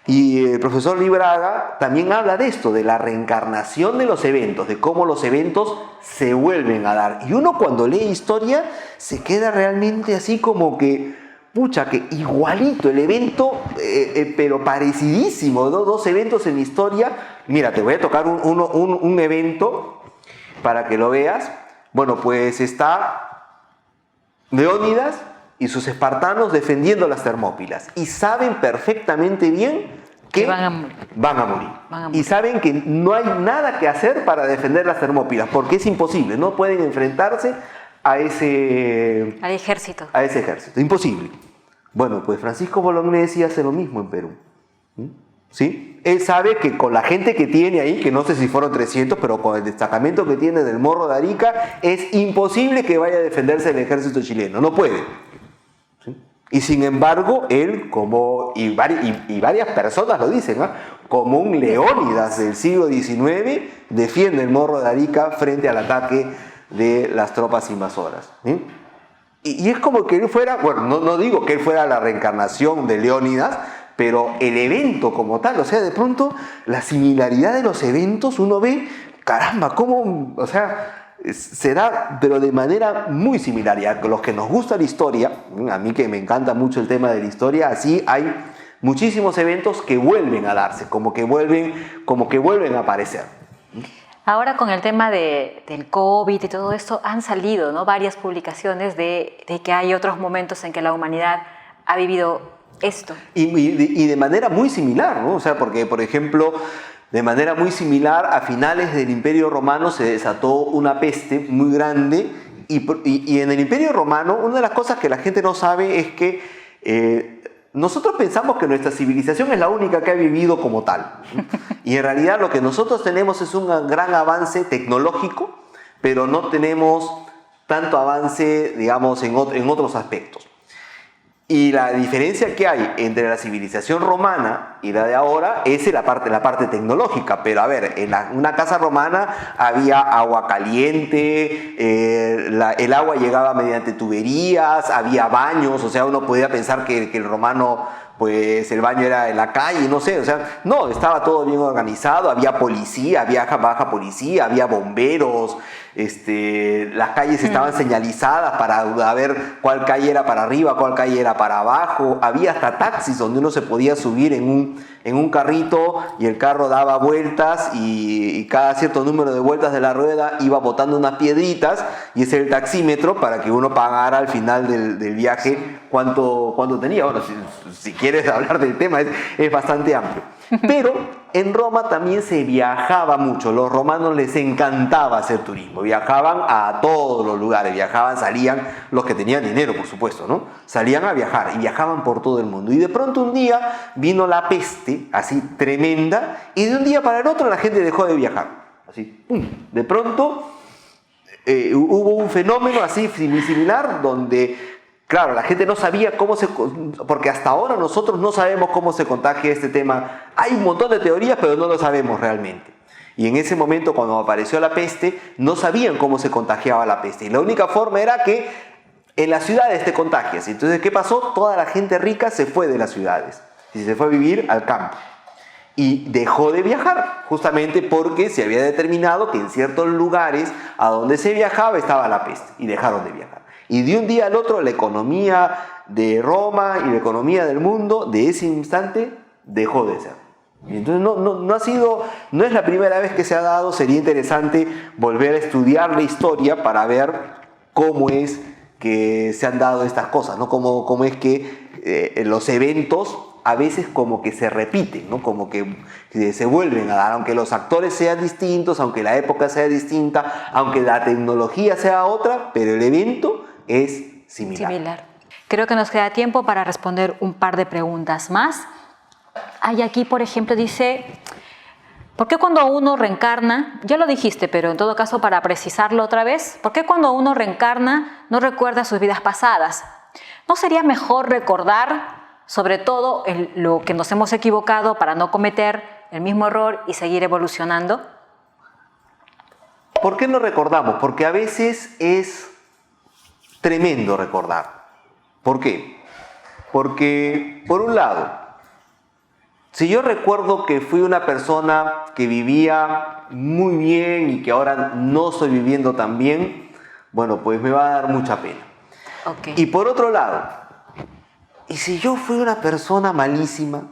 Y el profesor Libraga también habla de esto, de la reencarnación de los eventos, de cómo los eventos se vuelven a dar. Y uno cuando lee historia se queda realmente así como que, pucha, que igualito el evento, pero parecidísimo, ¿no? Dos eventos en la historia. Mira, te voy a tocar un evento para que lo veas. Bueno, pues está Leónidas y sus espartanos defendiendo las Termópilas, y saben perfectamente bien que van a morir. Van a morir. Van a morir. Y saben que no hay nada que hacer para defender las Termópilas, porque es imposible, no pueden enfrentarse a ese ejército. Imposible. Bueno, pues Francisco Bolognesi hace lo mismo en Perú. ¿Sí? Él sabe que con la gente que tiene ahí, que no sé si fueron 300, pero con el destacamento que tiene del Morro de Arica, es imposible que vaya a defenderse el ejército chileno, no puede. ¿Sí? Y sin embargo, él, y varias personas lo dicen, como un Leónidas del siglo XIX, defiende el Morro de Arica frente al ataque de las tropas invasoras. ¿Sí? Y es como que él fuera, bueno, no digo que él fuera la reencarnación de Leónidas, pero el evento como tal, o sea, de pronto la similaridad de los eventos uno ve, caramba, cómo, o sea, se da, pero de manera muy similar. Y a los que nos gusta la historia, a mí que me encanta mucho el tema de la historia, así hay muchísimos eventos que vuelven a darse, como que vuelven a aparecer. Ahora con el tema del COVID y todo esto, han salido, ¿no?, varias publicaciones de que hay otros momentos en que la humanidad ha vivido esto. Y de manera muy similar, ¿no? O sea, porque, por ejemplo, de manera muy similar, a finales del Imperio Romano se desató una peste muy grande y en el Imperio Romano, una de las cosas que la gente no sabe es que nosotros pensamos que nuestra civilización es la única que ha vivido como tal. Y en realidad lo que nosotros tenemos es un gran avance tecnológico, pero no tenemos tanto avance, digamos, en otros aspectos. Y la diferencia que hay entre la civilización romana y la de ahora es la parte tecnológica. Pero a ver, en una casa romana había agua caliente, el agua llegaba mediante tuberías, había baños, o sea, uno podía pensar que el romano, pues el baño era en la calle, no sé, o sea, no, estaba todo bien organizado, había policía, había baja policía, había bomberos, las calles estaban señalizadas para ver cuál calle era para arriba, cuál calle era para abajo, había hasta taxis donde uno se podía subir en un carrito y el carro daba vueltas y cada cierto número de vueltas de la rueda iba botando unas piedritas y ese era el taxímetro para que uno pagara al final del viaje cuánto tenía. Bueno, si quieres hablar del tema es bastante amplio. Pero en Roma también se viajaba mucho, los romanos les encantaba hacer turismo, viajaban a todos los lugares, salían los que tenían dinero, por supuesto, ¿no? Salían a viajar y viajaban por todo el mundo. Y de pronto un día vino la peste, así tremenda, y de un día para el otro la gente dejó de viajar. Así, ¡pum! De pronto hubo un fenómeno así muy similar donde... Claro, la gente no sabía porque hasta ahora nosotros no sabemos cómo se contagia este tema. Hay un montón de teorías, pero no lo sabemos realmente. Y en ese momento, cuando apareció la peste, no sabían cómo se contagiaba la peste. Y la única forma era que en las ciudades te contagias. Entonces, ¿qué pasó? Toda la gente rica se fue de las ciudades y se fue a vivir al campo. Y dejó de viajar, justamente porque se había determinado que en ciertos lugares a donde se viajaba estaba la peste. Y dejaron de viajar. Y de un día al otro la economía de Roma y la economía del mundo de ese instante dejó de ser. Y entonces no es la primera vez que se ha dado. Sería interesante volver a estudiar la historia para ver cómo es que se han dado estas cosas, ¿no? Cómo es que los eventos a veces como que se repiten, ¿no? Como que se vuelven a dar, aunque los actores sean distintos, aunque la época sea distinta, aunque la tecnología sea otra, pero el evento es similar. Creo que nos queda tiempo para responder un par de preguntas más. Hay aquí, por ejemplo, dice, ¿por qué cuando uno reencarna, ya lo dijiste, pero en todo caso para precisarlo otra vez, ¿por qué cuando uno reencarna no recuerda sus vidas pasadas? ¿No sería mejor recordar sobre todo lo que nos hemos equivocado para no cometer el mismo error y seguir evolucionando? ¿Por qué no recordamos? Porque a veces es tremendo recordar. ¿Por qué? Porque, por un lado, si yo recuerdo que fui una persona que vivía muy bien y que ahora no estoy viviendo tan bien, bueno, pues me va a dar mucha pena. Okay. Y por otro lado, ¿y si yo fui una persona malísima?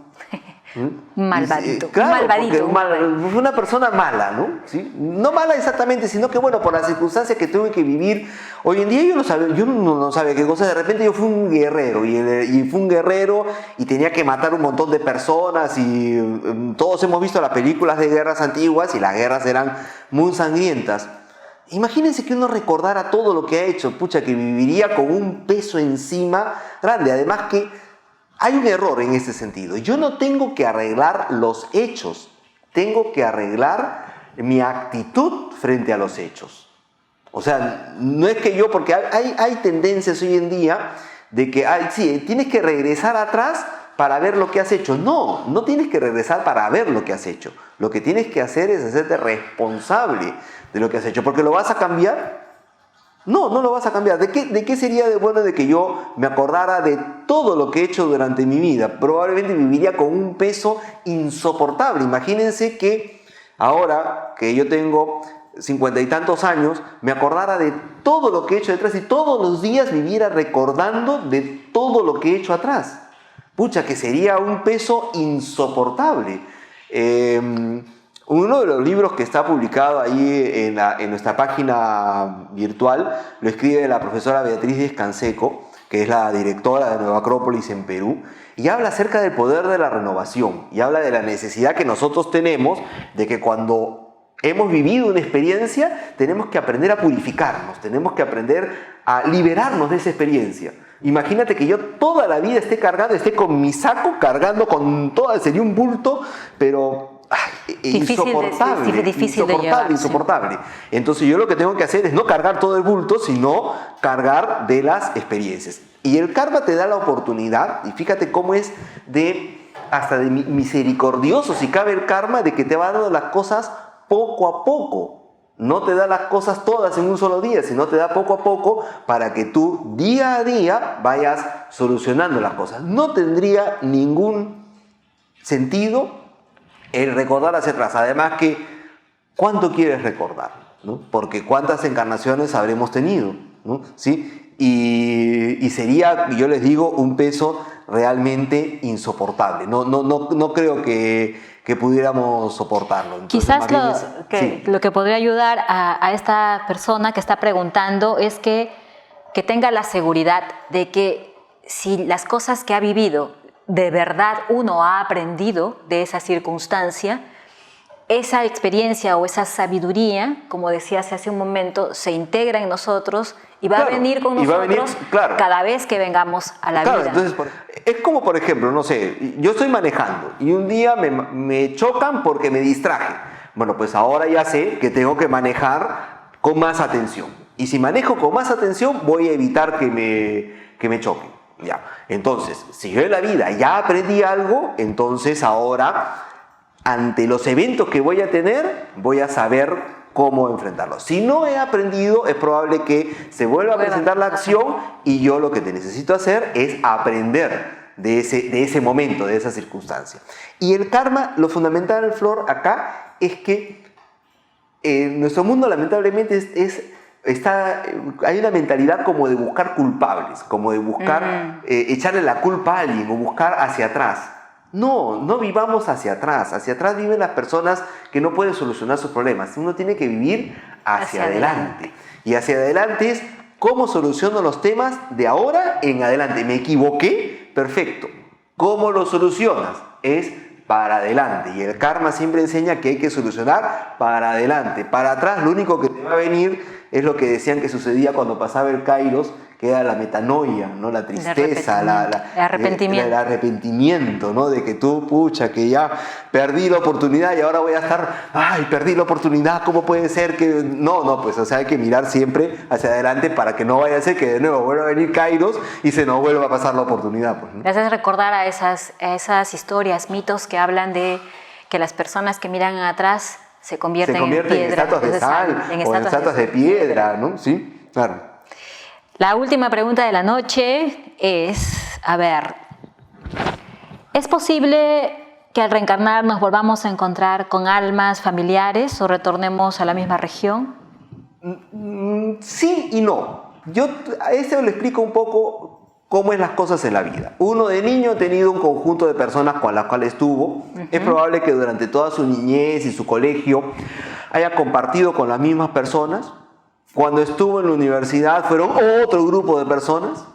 Malvadito. Claro, Malvadito. porque fue una persona mala, ¿no? ¿Sí? No mala exactamente, sino que bueno, por las circunstancias que tuve que vivir. Hoy en día yo no sabía qué cosa. De repente yo fui un guerrero y fui un guerrero y tenía que matar un montón de personas y todos hemos visto las películas de guerras antiguas y las guerras eran muy sangrientas. Imagínense que uno recordara todo lo que ha hecho, pucha, que viviría con un peso encima grande. Además que hay un error en ese sentido. Yo no tengo que arreglar los hechos, tengo que arreglar mi actitud frente a los hechos. O sea, no es que yo, porque hay tendencias hoy en día de que, sí, tienes que regresar atrás para ver lo que has hecho. No, no tienes que regresar para ver lo que has hecho. Lo que tienes que hacer es hacerte responsable de lo que has hecho, porque ¿lo vas a cambiar? No, no lo vas a cambiar. ¿De qué sería de bueno de que yo me acordara de todo lo que he hecho durante mi vida? Probablemente viviría con un peso insoportable. Imagínense que ahora que yo tengo 50 y tantos años, me acordara de todo lo que he hecho detrás y todos los días viviera recordando de todo lo que he hecho atrás. Pucha, que sería un peso insoportable. Uno de los libros que está publicado ahí en nuestra página virtual lo escribe la profesora Beatriz Díez-Canseco, que es la directora de Nueva Acrópolis en Perú, y habla acerca del poder de la renovación, y habla de la necesidad que nosotros tenemos de que cuando hemos vivido una experiencia, tenemos que aprender a purificarnos, tenemos que aprender a liberarnos de esa experiencia. Imagínate que yo toda la vida esté con mi saco, cargando con toda, sería un bulto, pero insoportable. Entonces yo lo que tengo que hacer es no cargar todo el bulto, sino cargar de las experiencias. Y el karma te da la oportunidad, y fíjate cómo es hasta de misericordioso, si cabe el karma, de que te va dando las cosas poco a poco. No te da las cosas todas en un solo día, sino te da poco a poco para que tú día a día vayas solucionando las cosas. No tendría ningún sentido el recordar hacia atrás. Además que, ¿cuánto quieres recordar? ¿No? Porque ¿cuántas encarnaciones habremos tenido? ¿No? ¿Sí? Y sería, yo les digo, un peso realmente insoportable. No creo que pudiéramos soportarlo. Entonces, quizás lo que podría ayudar a esta persona que está preguntando es que tenga la seguridad de que si las cosas que ha vivido de verdad uno ha aprendido de esa circunstancia, esa experiencia o esa sabiduría, como decías hace un momento, se integra en nosotros y va a venir con nosotros cada vez que vengamos a la vida. Entonces, es como, por ejemplo, no sé, yo estoy manejando y un día me chocan porque me distraje. Bueno, pues ahora ya sé que tengo que manejar con más atención. Y si manejo con más atención, voy a evitar que me choquen. Ya. Entonces, si yo en la vida ya aprendí algo, entonces ahora, ante los eventos que voy a tener, voy a saber cómo enfrentarlos. Si no he aprendido, es probable que se vuelva a presentar la acción y yo lo que te necesito hacer es aprender de ese momento, de esa circunstancia. Y el karma, lo fundamental, Flor, acá es que nuestro mundo lamentablemente hay una mentalidad como de buscar culpables, como de buscar echarle la culpa a alguien o buscar hacia atrás. No vivamos hacia atrás. Hacia atrás viven las personas que no pueden solucionar sus problemas. Uno tiene que vivir hacia adelante. Y hacia adelante es cómo soluciono los temas de ahora en adelante. ¿Me equivoqué? Perfecto. ¿Cómo lo solucionas? Es para adelante. Y el karma siempre enseña que hay que solucionar para adelante. Para atrás lo único que te va a venir es lo que decían que sucedía cuando pasaba el Kairos, que era la metanoia, ¿no? La tristeza, el arrepentimiento, ¿no? De que tú, pucha, que ya perdí la oportunidad y ahora voy a estar, perdí la oportunidad, ¿cómo puede ser que...? No, pues, o sea, hay que mirar siempre hacia adelante para que no vaya a ser que de nuevo vuelva a venir Kairos y se nos vuelva a pasar la oportunidad, pues, ¿no? Me haces recordar a esas historias, mitos que hablan de que las personas que miran atrás se convierten en piedra, en estatuas de sal o en estatuas de piedra, ¿no? Sí, claro. La última pregunta de la noche es, ¿es posible que al reencarnar nos volvamos a encontrar con almas familiares o retornemos a la misma región? Sí y no. Yo a eso lo explico un poco cómo es las cosas en la vida. Uno de niño ha tenido un conjunto de personas con las cuales estuvo. Es probable que durante toda su niñez y su colegio haya compartido con las mismas personas. Cuando estuvo en la universidad fueron otro grupo de personas.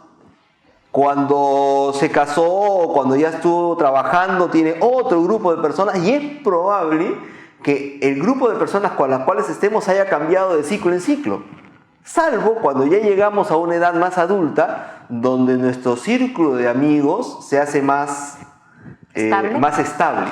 Cuando se casó o cuando ya estuvo trabajando tiene otro grupo de personas, y es probable que el grupo de personas con las cuales estemos haya cambiado de ciclo en ciclo. Salvo cuando ya llegamos a una edad más adulta, donde nuestro círculo de amigos se hace más estable.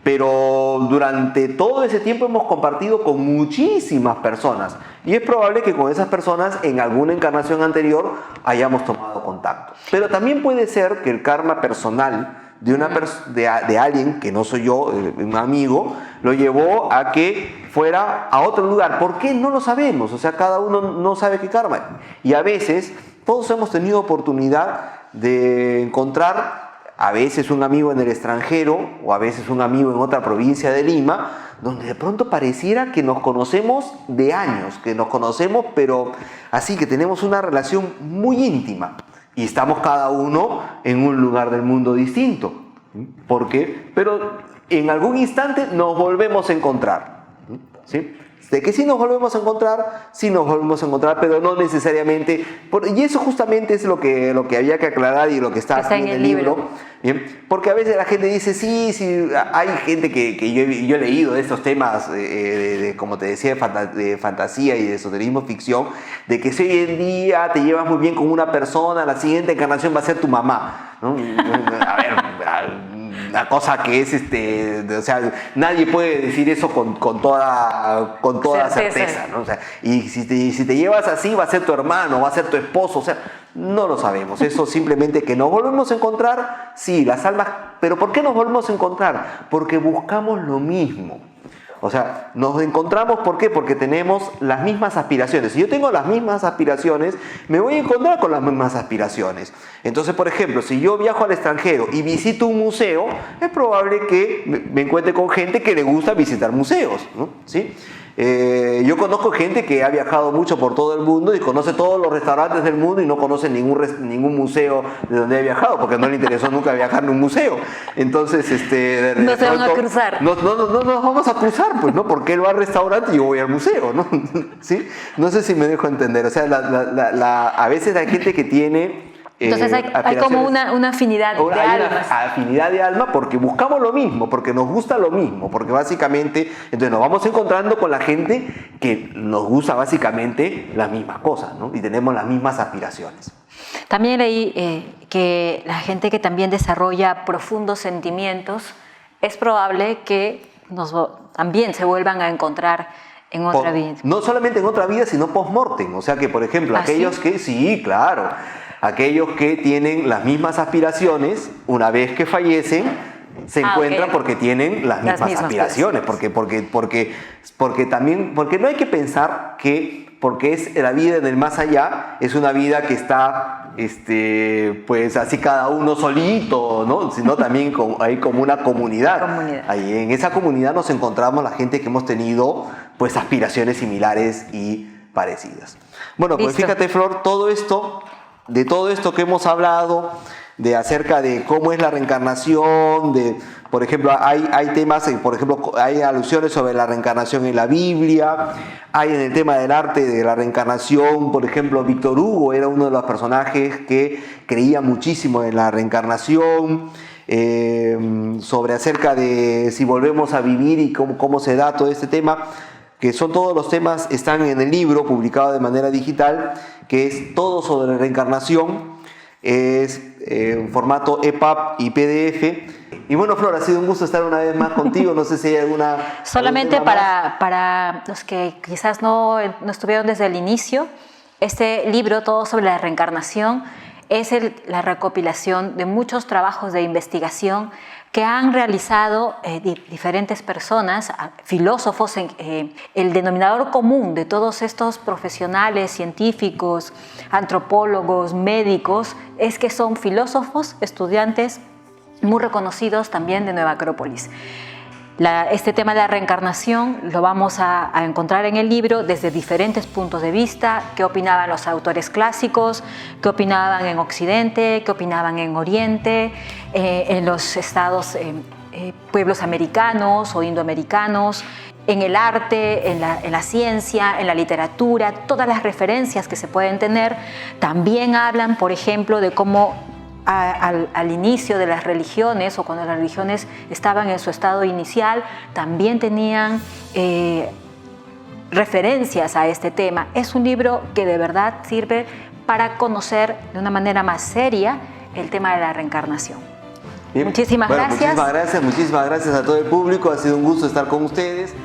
Pero durante todo ese tiempo hemos compartido con muchísimas personas. Y es probable que con esas personas en alguna encarnación anterior hayamos tomado contacto. Pero también puede ser que el karma personal de alguien, que no soy yo, un amigo, lo llevó a que fuera a otro lugar. ¿Por qué? No lo sabemos. O sea, cada uno no sabe qué karma. Y a veces todos hemos tenido oportunidad de encontrar a veces un amigo en el extranjero o a veces un amigo en otra provincia de Lima, donde de pronto pareciera que nos conocemos de años, que nos conocemos, pero así que tenemos una relación muy íntima y estamos cada uno en un lugar del mundo distinto. ¿Por qué? Pero en algún instante nos volvemos a encontrar. ¿Sí? De que sí nos volvemos a encontrar, pero no necesariamente. Y eso justamente es lo que había que aclarar y lo que está aquí en el libro. Bien, porque a veces la gente dice, sí, hay gente que yo he leído de estos temas, como te decía, de fantasía y de esoterismo ficción, de que si hoy en día te llevas muy bien con una persona, la siguiente encarnación va a ser tu mamá, ¿no? A ver, una cosa que es, o sea, nadie puede decir eso con toda certeza, ¿no? O sea, y si te llevas así, va a ser tu hermano, va a ser tu esposo, o sea, no lo sabemos. Eso simplemente que nos volvemos a encontrar, sí, las almas, pero ¿por qué nos volvemos a encontrar? Porque buscamos lo mismo. O sea, nos encontramos, ¿por qué? Porque tenemos las mismas aspiraciones. Si yo tengo las mismas aspiraciones, me voy a encontrar con las mismas aspiraciones. Entonces, por ejemplo, si yo viajo al extranjero y visito un museo, es probable que me encuentre con gente que le gusta visitar museos, ¿no? ¿Sí? Yo conozco gente que ha viajado mucho por todo el mundo y conoce todos los restaurantes del mundo y no conoce ningún museo de donde ha viajado, porque no le interesó nunca viajar en un museo. Entonces, no se van a cruzar. No nos vamos a cruzar, pues, ¿no? Porque él va al restaurante y yo voy al museo, ¿no? ¿Sí? No sé si me dejo entender. O sea, a veces hay gente que tiene... Entonces hay como una afinidad de almas. Una afinidad de alma porque buscamos lo mismo, porque nos gusta lo mismo, porque básicamente entonces nos vamos encontrando con la gente que nos gusta básicamente las mismas cosas, ¿no? Y tenemos las mismas aspiraciones. También leí que la gente que también desarrolla profundos sentimientos es probable que también se vuelvan a encontrar en otra vida. No solamente en otra vida, sino post-mortem. O sea que, por ejemplo, aquellos ¿sí? que... Sí, claro. Aquellos que tienen las mismas aspiraciones, una vez que fallecen, se encuentran porque tienen las mismas aspiraciones. Porque no hay que pensar que porque es la vida en el más allá, es una vida que está pues así cada uno solito, ¿no? Sino también hay como una comunidad. Ahí en esa comunidad nos encontramos la gente que hemos tenido pues aspiraciones similares y parecidas. Bueno, pues fíjate, Flor, de todo esto que hemos hablado, acerca de cómo es la reencarnación, por ejemplo, hay temas, por ejemplo, hay alusiones sobre la reencarnación en la Biblia, hay en el tema del arte de la reencarnación, por ejemplo, Víctor Hugo era uno de los personajes que creía muchísimo en la reencarnación, acerca de si volvemos a vivir y cómo se da todo este tema, que son todos los temas, están en el libro publicado de manera digital, que es todo sobre reencarnación, es en formato EPUB y PDF. Y bueno, Flor, ha sido un gusto estar una vez más contigo, no sé si hay alguna... Solamente para los que quizás no estuvieron desde el inicio, este libro, Todo sobre la reencarnación, es la recopilación de muchos trabajos de investigación que han realizado diferentes personas, filósofos. El denominador común de todos estos profesionales, científicos, antropólogos, médicos, es que son filósofos, estudiantes muy reconocidos también de Nueva Acrópolis. Este tema de la reencarnación lo vamos a encontrar en el libro desde diferentes puntos de vista, qué opinaban los autores clásicos, qué opinaban en Occidente, qué opinaban en Oriente, en los pueblos americanos o indoamericanos, en el arte, en la ciencia, en la literatura, todas las referencias que se pueden tener. También hablan, por ejemplo, de cómo al inicio de las religiones o cuando las religiones estaban en su estado inicial, también tenían referencias a este tema. Es un libro que de verdad sirve para conocer de una manera más seria el tema de la reencarnación. Bien. Muchísimas gracias. Muchísimas gracias a todo el público. Ha sido un gusto estar con ustedes.